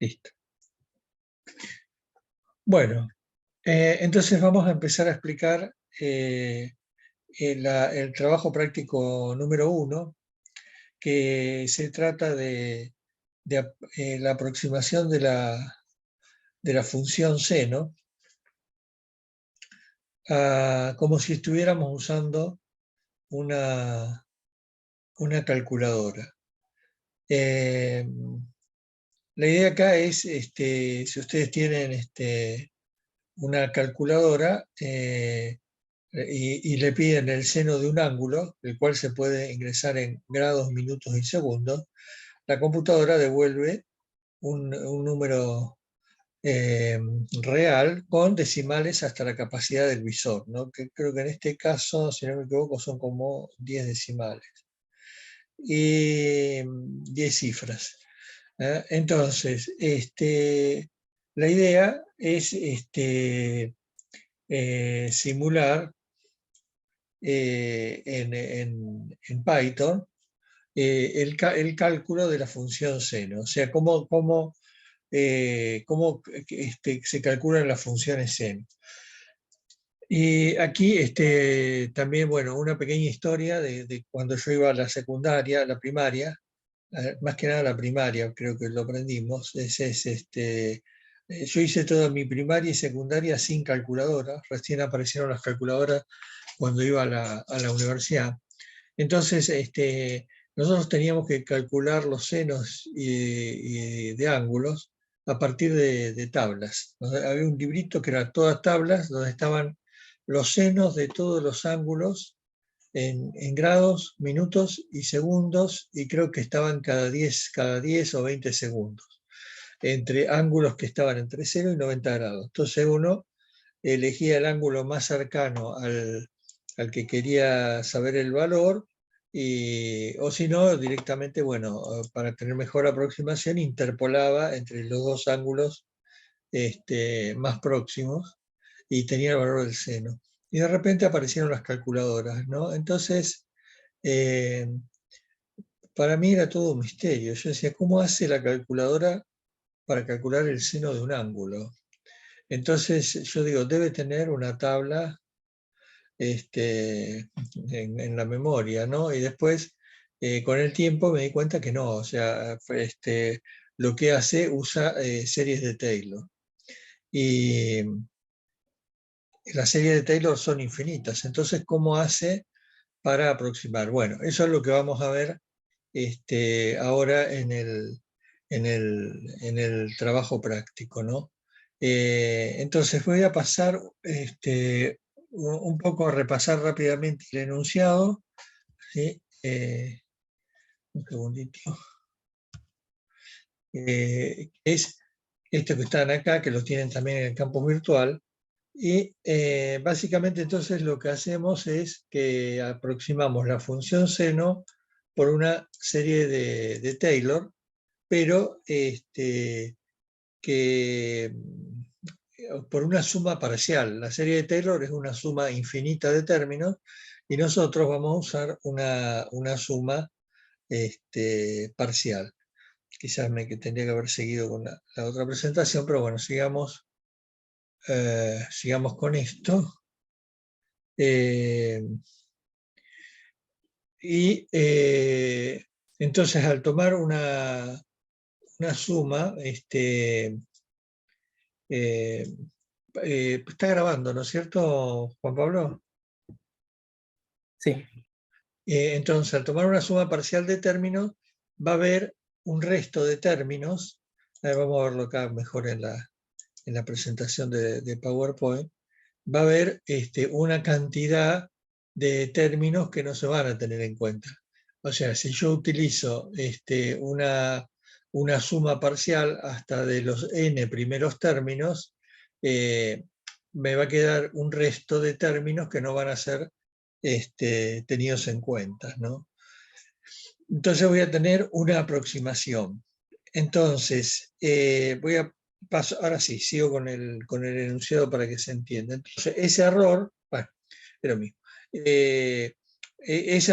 Listo. Bueno, entonces vamos a empezar a explicar el trabajo práctico número 1, que se trata de la aproximación de la función seno, como si estuviéramos usando una calculadora. La idea acá es, si ustedes tienen una calculadora y le piden el seno de un ángulo, el cual se puede ingresar en grados, minutos y segundos, la computadora devuelve un número real con decimales hasta la capacidad del visor, ¿no? Que creo que en este caso, si no me equivoco, son como 10 decimales y 10 cifras. Entonces, la idea es simular en Python el cálculo de la función seno, o sea, cómo se calculan las funciones seno. Y aquí también, bueno, una pequeña historia de cuando yo iba a la secundaria, a la primaria, más que nada la primaria, creo que lo aprendimos. Yo hice toda mi primaria y secundaria sin calculadora, recién aparecieron las calculadoras cuando iba a la universidad. Entonces, nosotros teníamos que calcular los senos y de ángulos a partir de tablas. Había un librito que era todas tablas, donde estaban los senos de todos los ángulos en grados, minutos y segundos, y creo que estaban cada 10 o 20 segundos, entre ángulos que estaban entre 0 y 90 grados. Entonces uno elegía el ángulo más cercano al que quería saber el valor, o si no, directamente, bueno, para tener mejor aproximación, interpolaba entre los dos ángulos más próximos y tenía el valor del seno. Y de repente aparecieron las calculadoras, ¿no? Entonces, para mí era todo un misterio. Yo decía, ¿cómo hace la calculadora para calcular el seno de un ángulo? Entonces yo digo, debe tener una tabla en la memoria, ¿no? Y después, con el tiempo me di cuenta que no, o sea, lo que hace usa series de Taylor. Y las series de Taylor son infinitas, entonces, ¿cómo hace para aproximar? Bueno, eso es lo que vamos a ver ahora en el trabajo práctico, ¿no? Entonces voy a pasar un poco a repasar rápidamente el enunciado, ¿sí? Un segundito. Es esto que están acá, que lo tienen también en el campo virtual, y básicamente entonces lo que hacemos es que aproximamos la función seno por una serie de Taylor, pero por una suma parcial. La serie de Taylor es una suma infinita de términos y nosotros vamos a usar una suma parcial. Quizás que tendría que haber seguido con la otra presentación, pero bueno, sigamos con esto. Entonces, al tomar una suma, está grabando, ¿no es cierto, Juan Pablo? Sí. Entonces, al tomar una suma parcial de términos, va a haber un resto de términos. Vamos a verlo acá mejor en la presentación de PowerPoint. Va a haber una cantidad de términos que no se van a tener en cuenta. O sea, si yo utilizo una suma parcial hasta de los n primeros términos, me va a quedar un resto de términos que no van a ser tenidos en cuenta, ¿no? Entonces voy a tener una aproximación. Entonces, ahora sí, sigo con el enunciado para que se entienda. Entonces, ese error, bueno, es lo mismo. Ese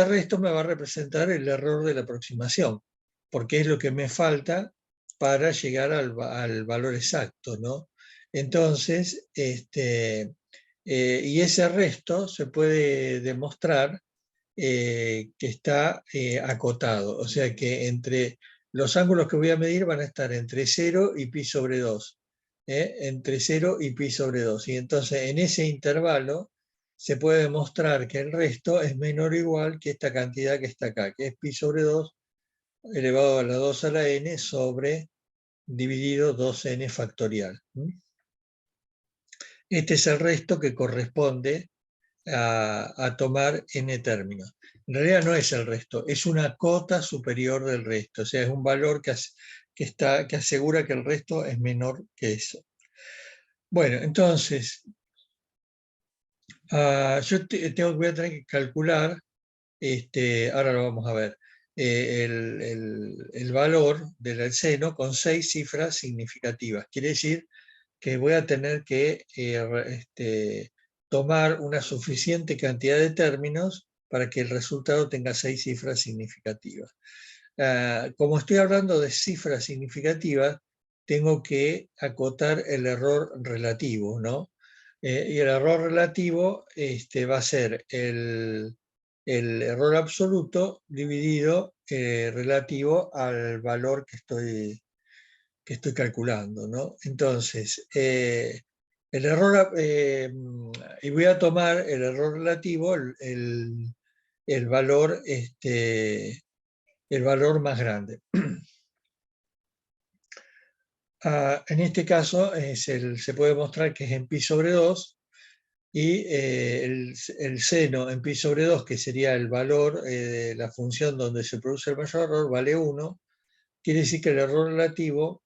resto me va a representar el error de la aproximación, porque es lo que me falta para llegar al valor exacto, ¿no? Entonces, y ese resto se puede demostrar que está acotado, o sea que entre los ángulos que voy a medir van a estar entre 0 y pi sobre 2, entre 0 y pi sobre 2, y entonces en ese intervalo se puede demostrar que el resto es menor o igual que esta cantidad que está acá, que es pi sobre 2 elevado a la 2 a la n sobre dividido 2n factorial. Este es el resto que corresponde a tomar n términos. En realidad no es el resto, es una cota superior del resto, o sea, es un valor que asegura que el resto es menor que eso. Bueno, entonces, voy a tener que calcular, ahora lo vamos a ver, el valor del seno con 6 cifras significativas. Quiere decir que voy a tener que tomar una suficiente cantidad de términos para que el resultado tenga 6 cifras significativas. Como estoy hablando de cifras significativas, tengo que acotar el error relativo, ¿no? Y el error relativo va a ser el error absoluto dividido relativo al valor que estoy calculando, ¿no? Entonces, el error, y voy a tomar el error relativo, el valor, el valor más grande. En este caso se puede mostrar que es en pi sobre 2 y el seno en pi sobre 2, que sería el valor de la función donde se produce el mayor error, vale 1. Quiere decir que el error relativo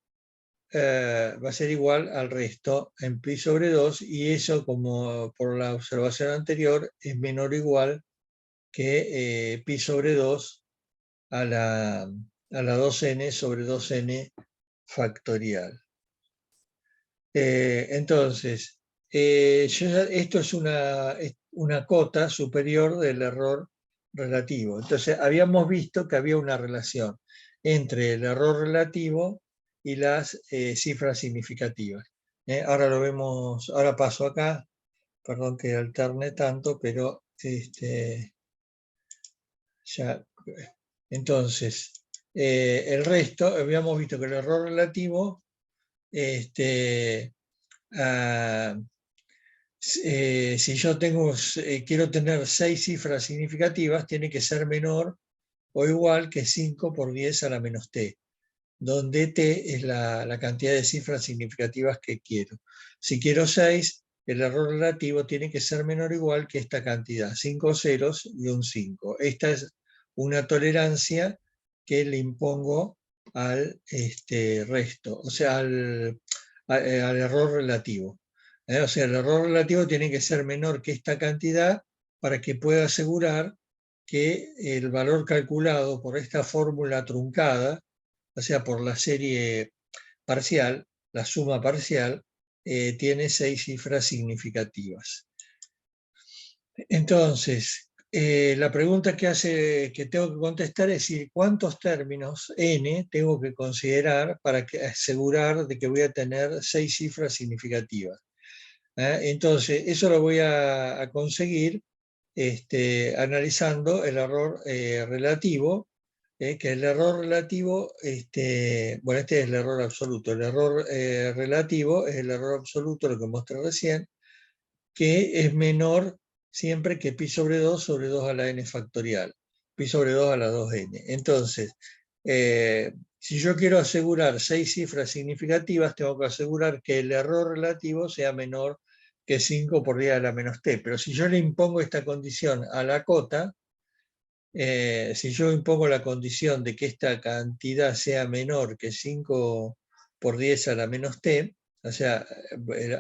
va a ser igual al resto en pi sobre 2, y eso, como por la observación anterior, es menor o igual que pi sobre 2 a la 2n sobre 2n factorial. Entonces, esto es una cota superior del error relativo. Entonces, habíamos visto que había una relación entre el error relativo y las cifras significativas. Ahora lo vemos, ahora paso acá, perdón que alterne tanto, pero ya. Entonces, el resto, habíamos visto que el error relativo si yo quiero tener 6 cifras significativas, tiene que ser menor o igual que 5 por 10 a la menos t, donde t es la cantidad de cifras significativas que quiero. Si quiero 6, el error relativo tiene que ser menor o igual que esta cantidad, 5 ceros y un 5. Esta es una tolerancia que le impongo al resto, o sea, al error relativo. O sea, el error relativo tiene que ser menor que esta cantidad para que pueda asegurar que el valor calculado por esta fórmula truncada, o sea, por la serie parcial, la suma parcial, tiene 6 cifras significativas. Entonces, la pregunta que tengo que contestar es decir, ¿cuántos términos n tengo que considerar para asegurar de que voy a tener 6 cifras significativas? Entonces, eso lo voy a conseguir analizando el error relativo, que el error relativo, bueno, este es el error absoluto. El error relativo es el error absoluto, lo que mostré recién, que es menor siempre que pi sobre 2 a la n factorial, pi sobre 2 a la 2n. Entonces, si yo quiero asegurar 6 cifras significativas, tengo que asegurar que el error relativo sea menor que 5 por 10 a la menos t. Pero si yo le impongo esta condición a la cota, si yo impongo la condición de que esta cantidad sea menor que 5 por 10 a la menos t, o sea,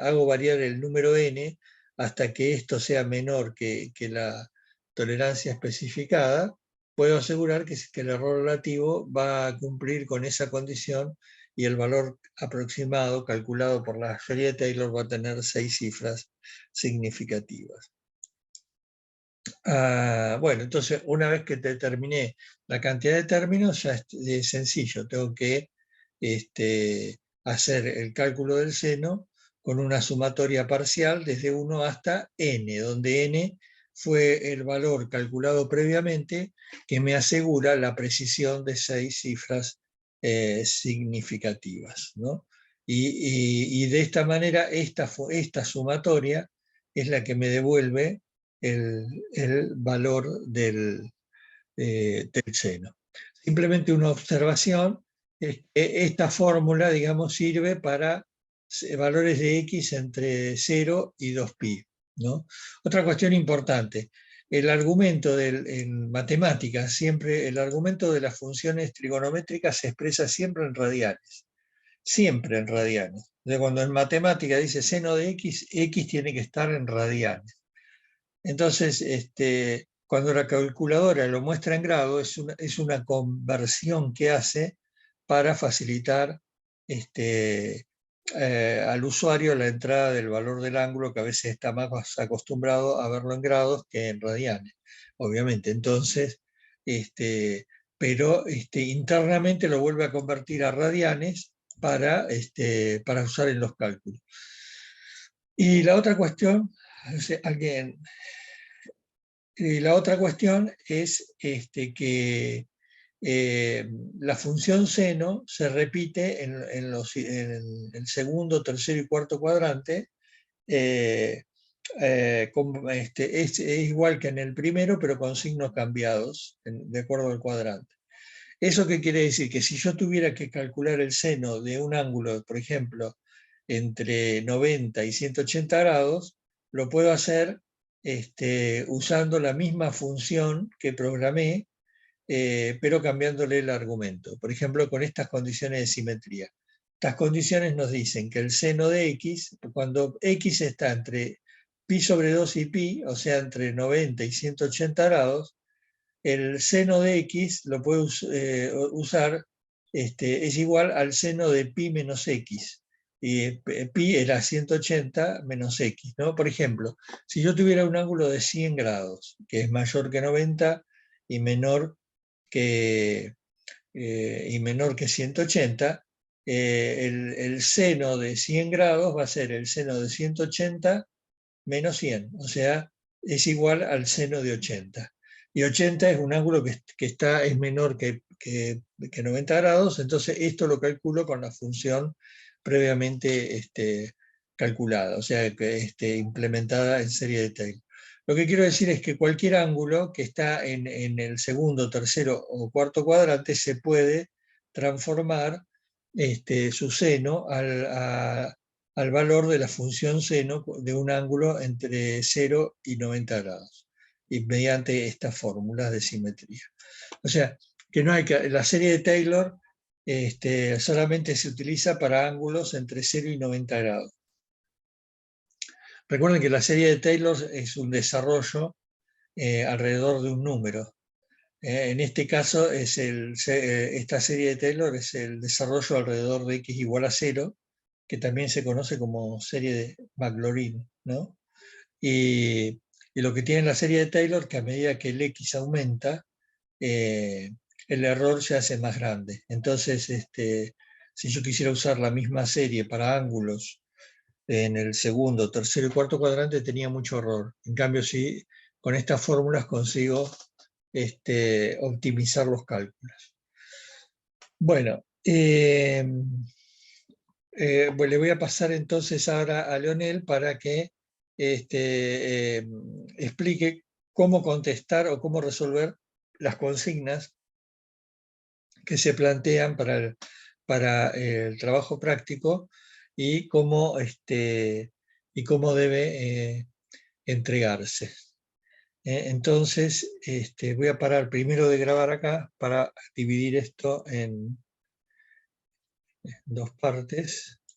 hago variar el número n hasta que esto sea menor que la tolerancia especificada, puedo asegurar que el error relativo va a cumplir con esa condición y el valor aproximado calculado por la serie de Taylor va a tener 6 cifras significativas. Bueno, entonces una vez que determiné la cantidad de términos, ya es sencillo. Tengo que hacer el cálculo del seno con una sumatoria parcial desde 1 hasta n, donde n fue el valor calculado previamente que me asegura la precisión de 6 cifras significativas, ¿no? Y de esta manera, esta sumatoria es la que me devuelve el valor del seno. Simplemente una observación, esta fórmula, digamos, sirve para valores de x entre 0 y 2pi, ¿no? Otra cuestión importante, el argumento en matemáticas, siempre el argumento de las funciones trigonométricas se expresa siempre en radianes. Siempre en radianes. Cuando en matemática dice seno de x, x tiene que estar en radianes. Entonces, cuando la calculadora lo muestra en grado, es una conversión que hace para facilitar al usuario la entrada del valor del ángulo, que a veces está más acostumbrado a verlo en grados que en radianes, obviamente. Entonces, pero internamente lo vuelve a convertir a radianes para usar en los cálculos. Y la otra cuestión, la otra cuestión es que la función seno se repite en el segundo, tercero y cuarto cuadrante. Es igual que en el primero, pero con signos cambiados, de acuerdo al cuadrante. ¿Eso qué quiere decir? Que si yo tuviera que calcular el seno de un ángulo, por ejemplo, entre 90 y 180 grados, lo puedo hacer usando la misma función que programé, pero cambiándole el argumento. Por ejemplo, con estas condiciones de simetría. Estas condiciones nos dicen que el seno de x, cuando x está entre pi sobre 2 y pi, o sea, entre 90 y 180 grados, el seno de x lo puedo usar, es igual al seno de pi menos x. Y pi era 180 menos x, ¿no? Por ejemplo, si yo tuviera un ángulo de 100 grados, que es mayor que 90 y menor que 180, el seno de 100 grados va a ser el seno de 180 menos 100, o sea, es igual al seno de 80. Y 80 es un ángulo que es menor que 90 grados, entonces esto lo calculo con la función previamente calculada, o sea, implementada en serie de Taylor. Lo que quiero decir es que cualquier ángulo que está en el segundo, tercero o cuarto cuadrante se puede transformar su seno al valor de la función seno de un ángulo entre 0 y 90 grados, y mediante estas fórmulas de simetría. O sea, que no hay que, la serie de Taylor solamente se utiliza para ángulos entre 0 y 90 grados. Recuerden que la serie de Taylor es un desarrollo alrededor de un número. En este caso, esta serie de Taylor es el desarrollo alrededor de x igual a 0, que también se conoce como serie de Maclaurin, ¿no? Y lo que tiene la serie de Taylor, que a medida que el x aumenta, el error se hace más grande. Entonces, si yo quisiera usar la misma serie para ángulos en el segundo, tercero y cuarto cuadrante, tenía mucho error. En cambio, si con estas fórmulas consigo optimizar los cálculos. Bueno, le voy a pasar entonces ahora a Leonel para que explique cómo contestar o cómo resolver las consignas que se plantean para el trabajo práctico y cómo debe entregarse. Entonces, voy a parar primero de grabar acá para dividir esto en dos partes.